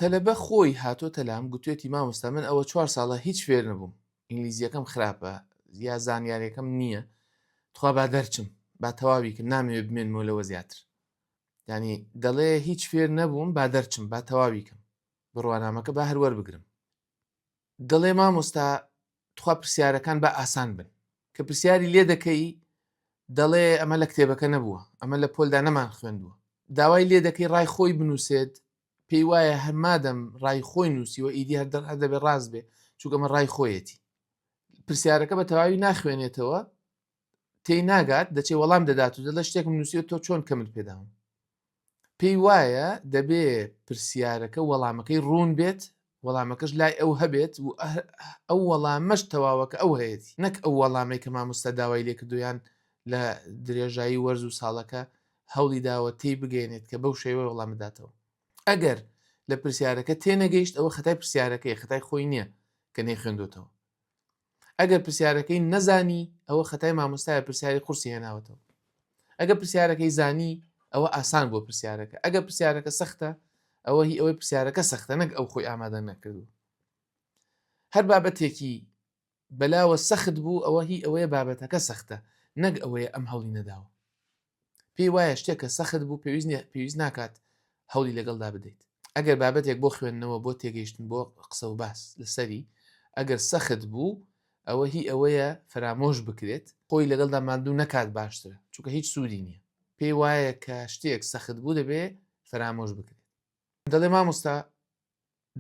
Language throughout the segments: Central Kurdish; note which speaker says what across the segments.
Speaker 1: تەلەبە خۆی هاتۆتە لام گوتوێتی مامۆستا من ئەوە 4 ساڵە هیچ فێر نەبووم ئینگلیزیەکەم خراپە یا زانیاریەکەم نییە تخوا با دەرچم با تەواویکە نامەوێت بمێنمەوە لەوە زیاتر ینی دەڵێ هیچ فێر نەبووم با دەرچم با تەواویکەم بڕوانامەکە با هەروەر بگرم دەڵێ مامۆستا تخوا پرسیارەکان بە ئاسان بن کە پرسیاری لێ دەکەی دەڵێ ئەمە لە کتێبەکە نەبووە ئەمە لە پۆلدا نەمان خوێندووە داوای لێ دەکەی ڕای خۆی بنووسێت پێی وایە هەرمادەم ڕای خۆی نووسیوە ئیدی هەر دەبێ ڕاست بێ چونکە ئەمە ڕای خۆیەتی پرسیارەکە بە تەواوی ناخوێنێتەوە تێی ناگات دەچێ وەڵام دەدات و دەڵێ شتێکم نووسیوە تۆ چۆن کەمت پێداوم پێی وایە دەبێ پرسیارەکە وەڵامەکەی ڕوون بێت وەڵامەکەش لای ئەو هەبێت و ئەو وەڵامەش تەواوەکە ئەو هەیەی نەک ئەو وەڵامی کە مامۆستا داوای لێکردویان لە درێژایی وەرز و ساڵەکە هەوڵی داوە تێی بگەێنێت کە بەو شێوە وەڵام بداتەوە ئەگەر لە پرسیارەکە تێنەگەیشت ئەوە خەتای پرسیارەکەی خەتای خۆی نییە کە نەی خوێندوتەوە ئەگەر پرسیارەکەی نەزانی ئەوە خەتای مامۆستایە پرسیاری قورسی هێناوەتەوە ئەگەر پرسیارەکەی زانی ئەوە ئاسان بۆ پرسیارەکە ئەگەر پرسیارەکە سەختە ئەوە هی ئەوەی پرسیارەکە سەختە نەک ئەو خۆی ئامادە نەکردو هەر بابەتێکی بەلاوە سەخت بوو ئەوە هی ئەوەیە بابەتەکە سەختە نەک ئەوەیە ئەم هەوڵی نەداوە پێی وایە شتێکە سەخت بوو پێویست ناکات هەوڵی لەگەڵدا بدەیت ئەگەر بابەتێک بۆ خوێندنەوە بۆ تێگەیشتن بۆ قسە و باس لەسەری ئەگەر سەخت بوو ئەوە هی ئەوەیە فرامۆش بکرێت خۆی لەگەڵدا ماندوو نەکات باشترە چونکە هیچ سوودی نییە پێی وایە کە شتێک سەخت بوو دەبێ فرامۆش بکرێت دەڵێ مامۆستا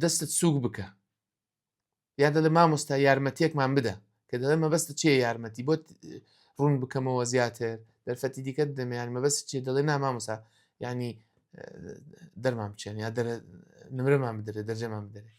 Speaker 1: دەستت سووک بکە یا دەڵێ مامۆستا یارمەتیەکمان بدە کە دەڵێ مەبەستە چیە یارمەتی بۆ ڕوون بکەمەوە زیاتر دەرفەتی دیکەت دەمێنیان مەبەست چێ دەڵێ نا مامۆستا ینی دەرمان بچێن یا نمرەمان بدرێت دەرجەمان بدەرێت